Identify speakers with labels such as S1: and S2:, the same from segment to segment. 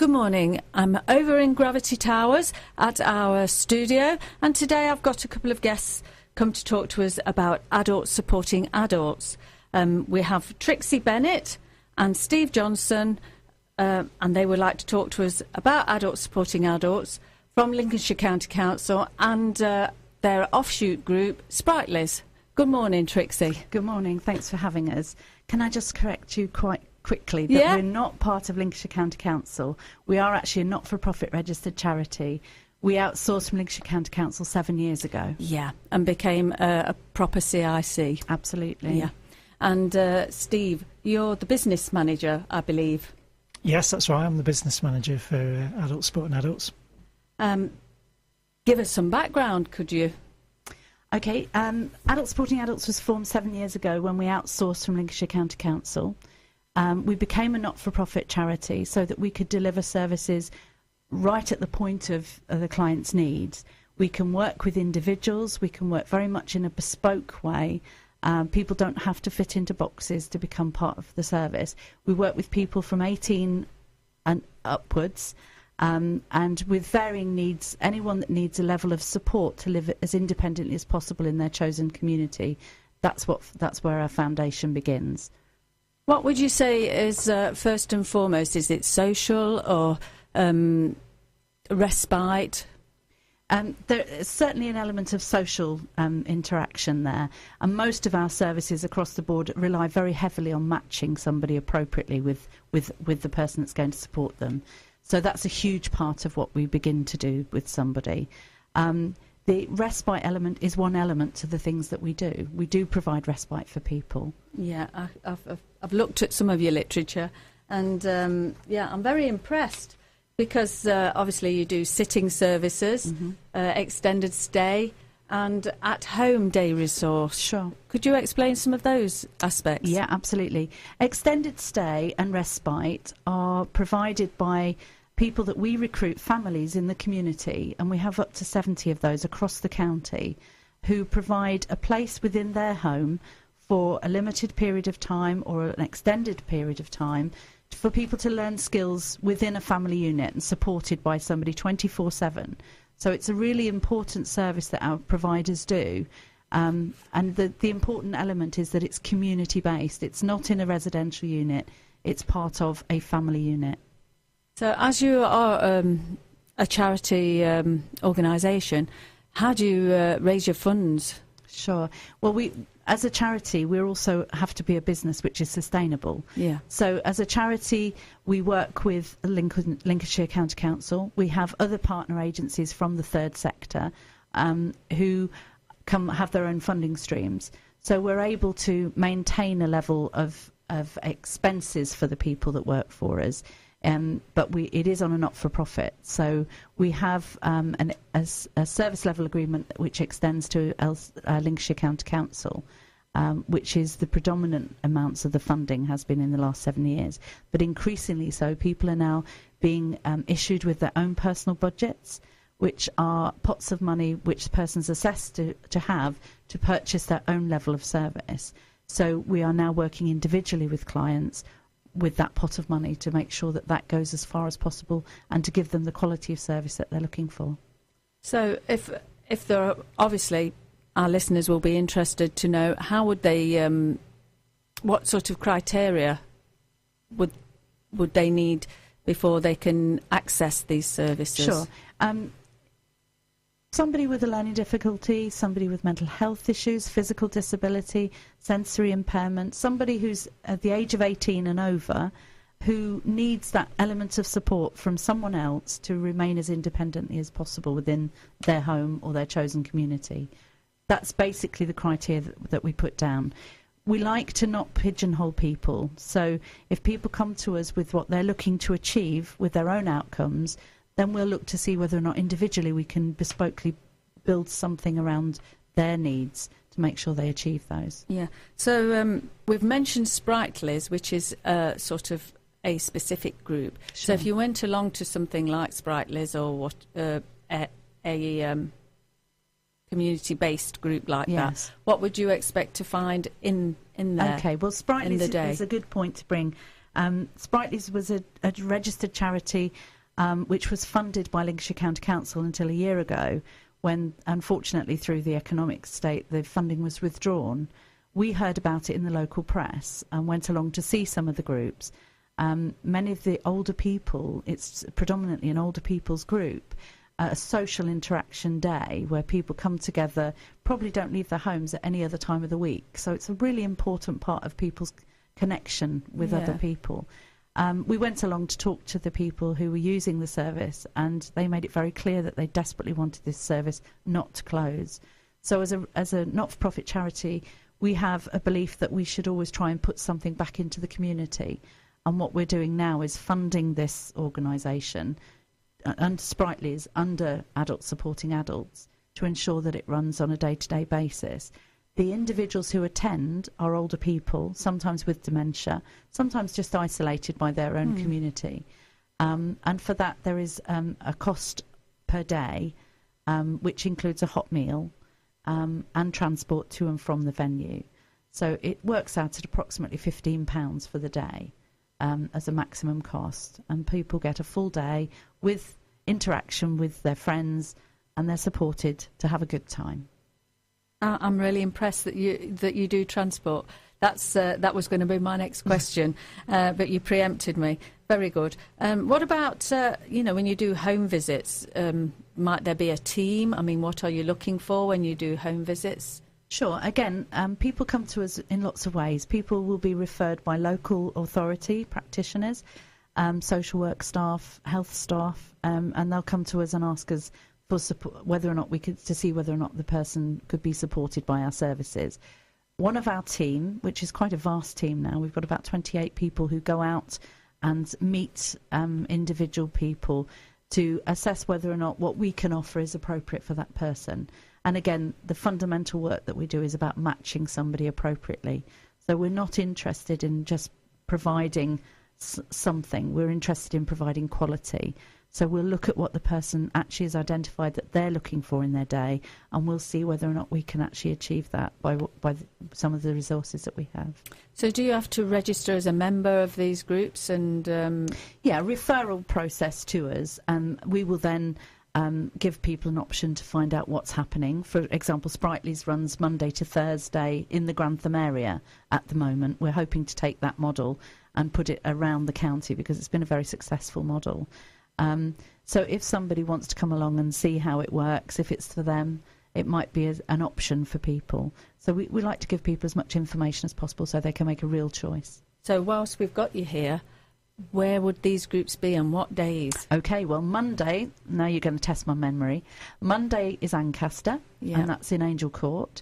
S1: Good morning. I'm over in Gravity Towers at our studio, and today I've got a couple of guests come to talk to us about adults supporting adults. We have Trixie Bennett and Steve Johnson, and they would like to talk to us about adults supporting adults from Lincolnshire County Council and their offshoot group, Spriteleys. Good morning, Trixie.
S2: Good morning. Thanks for having us. Can I just correct you quite quickly that we're not part of Lincolnshire County Council. We are actually a not-for-profit registered charity. We outsourced from Lincolnshire County Council 7 years ago.
S1: Yeah, and became a proper CIC.
S2: Absolutely.
S1: Yeah. And Steve, you're the business manager, I believe.
S3: Yes, that's right. I'm the business manager for Adults Supporting Adults.
S1: Give us some background, could you?
S2: Okay, Adults Supporting Adults was formed 7 years ago when we outsourced from Lincolnshire County Council. We became a not-for-profit charity so that we could deliver services right at the point of the client's needs. We can work with individuals, we can work very much in a bespoke way. People don't have to fit into boxes to become part of the service. We work with people from 18 and upwards, and with varying needs. Anyone that needs a level of support to live as independently as possible in their chosen community, that's where our foundation begins.
S1: What would you say is first and foremost? Is it social or respite?
S2: There is certainly an element of social interaction there, and most of our services across the board rely very heavily on matching somebody appropriately with the person that's going to support them. So that's a huge part of what we begin to do with somebody. The respite element is one element to the things that we do. We do provide respite for people.
S1: Yeah, I've looked at some of your literature, and yeah, I'm very impressed because obviously you do sitting services, extended stay, and at-home day resource.
S2: Sure.
S1: Could you explain some of those aspects?
S2: Yeah, absolutely. Extended stay and respite are provided by people that we recruit, families in the community, and we have up to 70 of those across the county, who provide a place within their home for a limited period of time or an extended period of time for people to learn skills within a family unit and supported by somebody 24/7. So it's a really important service that our providers do. And the important element is that it's community-based. It's not in a residential unit. It's part of a family unit.
S1: So as you are a charity organisation, how do you raise your funds?
S2: Sure. Well, as a charity, we also have to be a business which is sustainable.
S1: Yeah.
S2: So as a charity, we work with Lincolnshire County Council. We have other partner agencies from the third sector who have their own funding streams. So we're able to maintain a level of expenses for the people that work for us. But it is on a not-for-profit, so we have a service level agreement which extends to Lincolnshire County Council, which is the predominant amounts of the funding has been in the last 7 years. But increasingly so, people are now being issued with their own personal budgets, which are pots of money which the person's assessed to have to purchase their own level of service. So we are now working individually with clients with that pot of money to make sure that that goes as far as possible and to give them the quality of service that they're looking for.
S1: So if there are, obviously our listeners will be interested to know, how would they, what sort of criteria would they need before they can access these services?
S2: Sure. Somebody with a learning difficulty, somebody with mental health issues, physical disability, sensory impairment, somebody who's at the age of 18 and over who needs that element of support from someone else to remain as independently as possible within their home or their chosen community. That's basically the criteria that we put down. We like to not pigeonhole people, so if people come to us with what they're looking to achieve with their own outcomes, then we'll look to see whether or not individually we can bespokely build something around their needs to make sure they achieve those.
S1: Yeah. So we've mentioned Spriteleys, which is sort of a specific group.
S2: Sure.
S1: So if you went along to something like Spriteleys or a community-based group like that, what would you expect to find in there?
S2: Okay, well, Spriteleys is a good point to bring. Spriteleys was a registered charity which was funded by Lincolnshire County Council until a year ago, when, unfortunately, through the economic state, the funding was withdrawn. We heard about it in the local press and went along to see some of the groups. Many of the older people, it's predominantly an older people's group, a social interaction day where people come together, probably don't leave their homes at any other time of the week. So it's a really important part of people's connection with other people. We went along to talk to the people who were using the service, and they made it very clear that they desperately wanted this service not to close. So as a not-for-profit charity, we have a belief that we should always try and put something back into the community. And what we're doing now is funding this organisation under Spriteleys, under Adults Supporting Adults, to ensure that it runs on a day-to-day basis. The individuals who attend are older people, sometimes with dementia, sometimes just isolated by their own community. And for that, there is a cost per day, which includes a hot meal and transport to and from the venue. So it works out at approximately £15 for the day as a maximum cost. And people get a full day with interaction with their friends, and they're supported to have a good time.
S1: I'm really impressed that you do transport. That was going to be my next question, but you preempted me. Very good. What about when you do home visits? Might there be a team? I mean, what are you looking for when you do home visits?
S2: Sure. Again, people come to us in lots of ways. People will be referred by local authority practitioners, social work staff, health staff, and they'll come to us and ask us for support, whether or not to see whether or not the person could be supported by our services. One of our team, which is quite a vast team now, we've got about 28 people who go out and meet individual people to assess whether or not what we can offer is appropriate for that person. And again, the fundamental work that we do is about matching somebody appropriately. So we're not interested in just providing something, we're interested in providing quality. So we'll look at what the person actually has identified that they're looking for in their day, and we'll see whether or not we can actually achieve that by some of the resources that we have.
S1: So do you have to register as a member of these groups? And
S2: yeah, referral process to us, and we will then give people an option to find out what's happening. For example, Spriteleys runs Monday to Thursday in the Grantham area at the moment. We're hoping to take that model and put it around the county because it's been a very successful model. So if somebody wants to come along and see how it works, if it's for them, it might be an option for people. So we like to give people as much information as possible so they can make a real choice.
S1: So whilst we've got you here, where would these groups be and what days?
S2: OK, well, Monday, now you're going to test my memory. Monday is Ancaster, and that's in Angel Court.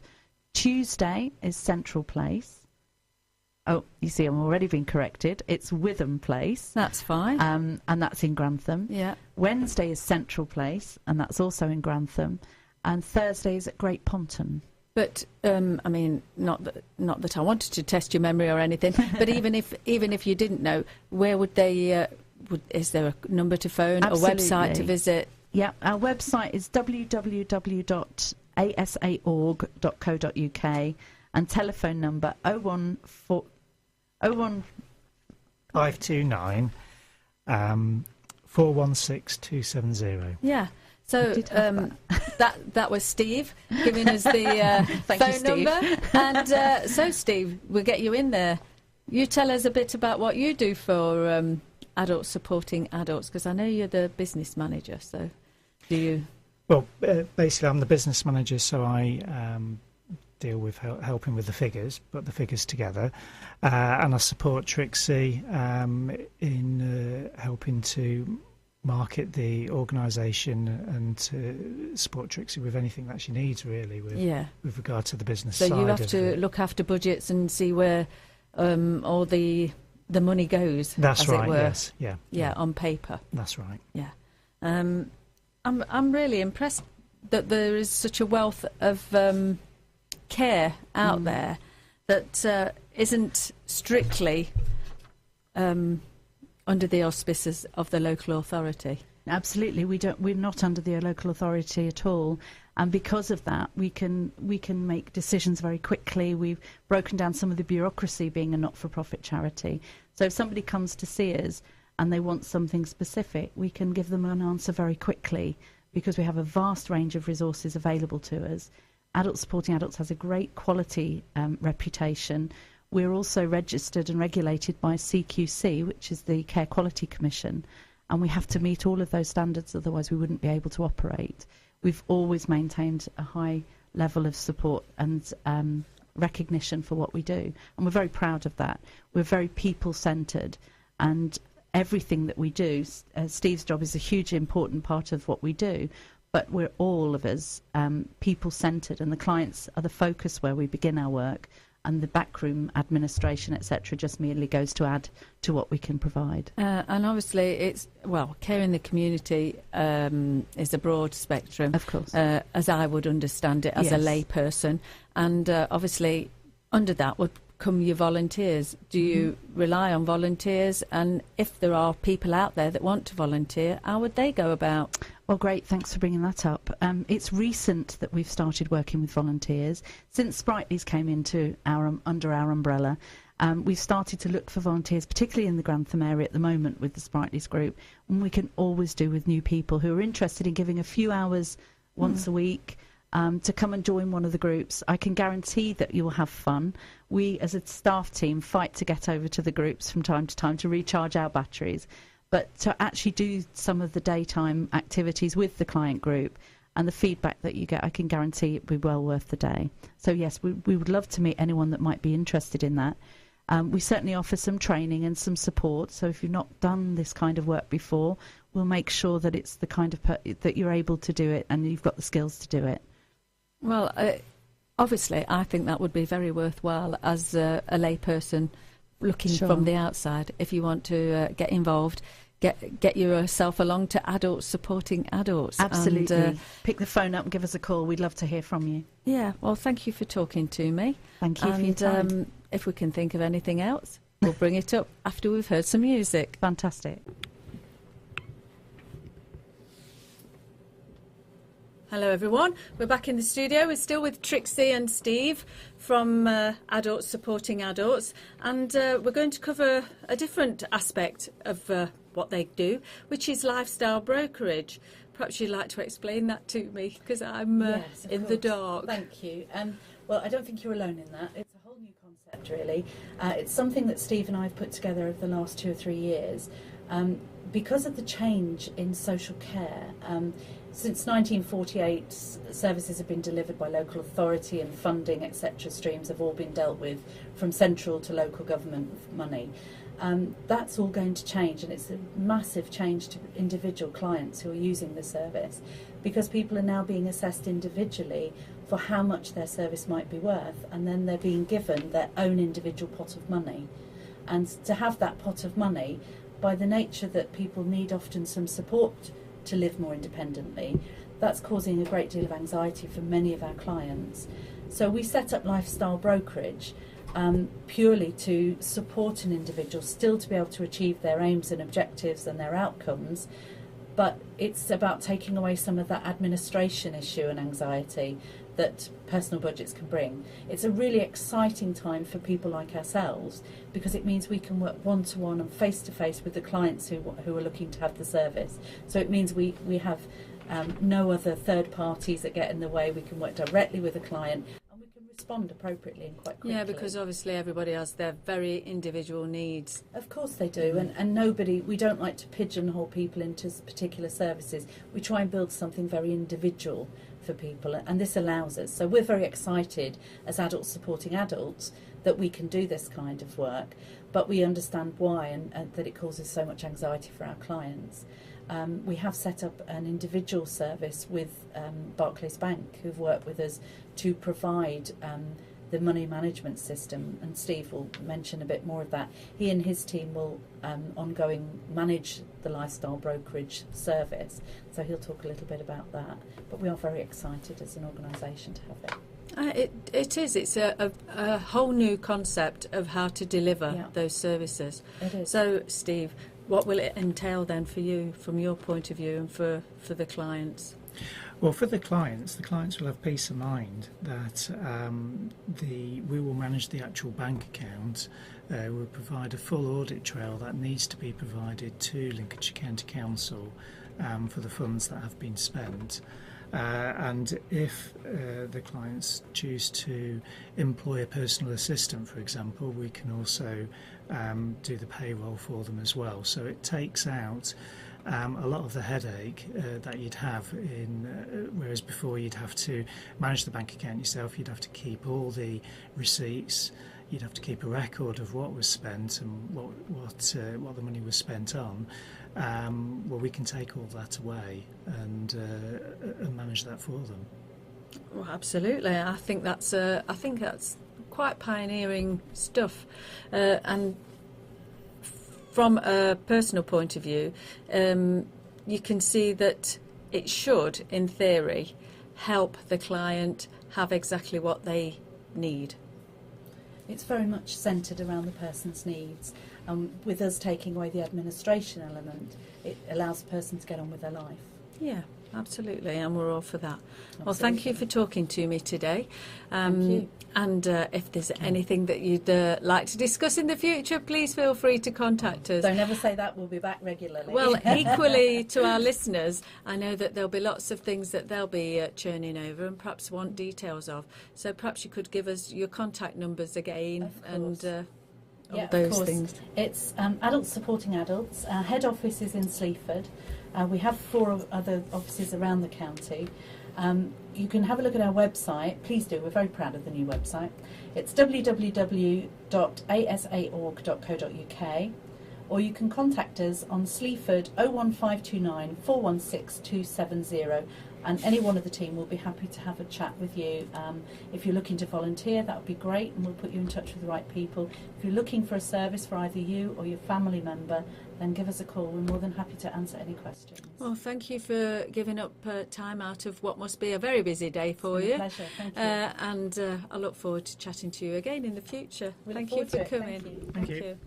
S2: Tuesday is Central Place. Oh, you see, I'm already being corrected. It's Witham Place.
S1: That's fine.
S2: And that's in Grantham.
S1: Yeah.
S2: Wednesday is Central Place, and that's also in Grantham. And Thursday is at Great Ponton.
S1: But I mean, not that I wanted to test your memory or anything. But even if you didn't know, where would they? Is there a number to phone,
S2: Absolutely.
S1: A website to visit?
S2: Yeah, our website is www.asa.org.co.uk, and telephone number
S3: 529 416270.
S1: Yeah. So that was Steve giving us the phone number. And so, Steve, we'll get you in there. You tell us a bit about what you do for adults supporting adults, because I know you're the business manager. So do you?
S3: Well, basically, I'm the business manager, so I deal with helping with the figures, put the figures together, and I support Trixie in helping to market the organisation and to support Trixie with anything that she needs, really, with regard to the business side.
S1: So you have to look after budgets and see where all the money goes.
S3: That's
S1: as
S3: right.
S1: It were.
S3: Yes.
S1: Yeah. On paper.
S3: That's right.
S1: Yeah. I'm really impressed that there is such a wealth of care out there that isn't strictly under the auspices of the local authority.
S2: Absolutely, we're not under the local authority at all, and because of that, we can make decisions very quickly. We've broken down some of the bureaucracy being a not-for-profit charity. So if somebody comes to see us, and they want something specific, we can give them an answer very quickly because we have a vast range of resources available to us. Adults Supporting Adults has a great quality reputation. We're also registered and regulated by CQC, which is the Care Quality Commission, and we have to meet all of those standards, otherwise we wouldn't be able to operate. We've always maintained a high level of support and recognition for what we do, and we're very proud of that. We're very people-centred, and everything that we do, Steve's job is a huge important part of what we do, but we're all of us people-centred, and the clients are the focus where we begin our work, and the backroom administration, etc., just merely goes to add to what we can provide.
S1: And obviously, care in the community is a broad spectrum,
S2: of course,
S1: as I would understand it as a layperson. And obviously, under that would come your volunteers. Do you rely on volunteers? And if there are people out there that want to volunteer, how would they go about?
S2: Well, great, thanks for bringing that up. It's recent that we've started working with volunteers. Since Spriteleys came into under our umbrella, we've started to look for volunteers, particularly in the Grantham area at the moment with the Spriteleys group, and we can always do with new people who are interested in giving a few hours once a week to come and join one of the groups. I can guarantee that you will have fun. We, as a staff team, fight to get over to the groups from time to time to recharge our batteries. But to actually do some of the daytime activities with the client group and the feedback that you get, I can guarantee it will be well worth the day. So yes, we would love to meet anyone that might be interested in that. We certainly offer some training and some support. So if you've not done this kind of work before, we'll make sure that it's the kind of that you're able to do it and you've got the skills to do it.
S1: Well, obviously, I think that would be very worthwhile as a layperson looking from the outside. If you want to get involved, get yourself along to Adults Supporting Adults.
S2: Absolutely.
S1: And,
S2: pick the phone up and give us a call. We'd love to hear from you.
S1: Yeah, well, thank you for talking to me.
S2: Thank you for your time.
S1: If we can think of anything else, we'll bring it up after we've heard some music.
S2: Fantastic.
S1: Hello everyone, we're back in the studio. We're still with Trixie and Steve from Adults Supporting Adults, and we're going to cover a different aspect of what they do, which is lifestyle brokerage. Perhaps you'd like to explain that to me, because I'm in the dark.
S2: Thank you. Well, I don't think you're alone in that. It's a whole new concept, really. It's something that Steve and I have put together over the last 2 or 3 years. Because of the change in social care, since 1948, services have been delivered by local authority, and funding, etc. streams have all been dealt with from central to local government money. That's all going to change, and it's a massive change to individual clients who are using the service, because people are now being assessed individually for how much their service might be worth, and then they're being given their own individual pot of money. And to have that pot of money, by the nature that people need often some support to live more independently, that's causing a great deal of anxiety for many of our clients. So we set up lifestyle brokerage purely to support an individual still to be able to achieve their aims and objectives and their outcomes, but it's about taking away some of that administration issue and anxiety that personal budgets can bring. It's a really exciting time for people like ourselves, because it means we can work one-to-one and face-to-face with the clients who are looking to have the service. So it means we have no other third parties that get in the way. We can work directly with the client, and we can respond appropriately and quite quickly.
S1: Yeah, because obviously everybody has their very individual needs.
S2: Of course they do, and we don't like to pigeonhole people into particular services. We try and build something very individual for people, and this allows us. So we're very excited as Adults Supporting Adults that we can do this kind of work, but we understand why and that it causes so much anxiety for our clients. We have set up an individual service with Barclays Bank, who've worked with us to provide the money management system, and Steve will mention a bit more of that. He and his team will ongoing manage the lifestyle brokerage service, so he'll talk a little bit about that. But we are very excited as an organisation to have it.
S1: It is. It's a whole new concept of how to deliver those services.
S2: It is.
S1: So, Steve, what will it entail then for you, from your point of view, and for the clients?
S3: Well, for the clients will have peace of mind that we will manage the actual bank account. We'll provide a full audit trail that needs to be provided to Lincolnshire County Council for the funds that have been spent. And if the clients choose to employ a personal assistant, for example, we can also do the payroll for them as well. So it takes out a lot of the headache that you'd have whereas before you'd have to manage the bank account yourself, you'd have to keep all the receipts, you'd have to keep a record of what was spent and what the money was spent on. Well, we can take all that away and manage that for them.
S1: Well, absolutely. I think that's quite pioneering stuff, and from a personal point of view, you can see that it should, in theory, help the client have exactly what they need.
S2: It's very much centred around the person's needs. With us taking away the administration element, it allows the person to get on with their life.
S1: Yeah, absolutely, and we're all for that.
S2: Absolutely.
S1: Well, thank you for talking to me today.
S2: Thank you.
S1: And if there's anything that you'd like to discuss in the future, please feel free to contact us.
S2: Don't ever say that, we'll be back regularly.
S1: Well, equally to our listeners, I know that there'll be lots of things that they'll be churning over and perhaps want details of. So perhaps you could give us your contact numbers again and all those things.
S2: It's Adults Supporting Adults. Our head office is in Sleaford. We have 4 other offices around the county. You can have a look at our website. Please do. We're very proud of the new website. It's www.asaorg.co.uk, or you can contact us on Sleaford 01529 416 270, and any one of the team will be happy to have a chat with you. If you're looking to volunteer, that would be great, and we'll put you in touch with the right people. If you're looking for a service for either you or your family member, then give us a call. We're more than happy to answer any questions.
S1: Well, thank you for giving up time out of what must be a very busy day for you.
S2: Pleasure, thank you.
S1: And I look forward to chatting to you again in the future. Thank you for coming.
S2: Thank you.
S3: Thank you.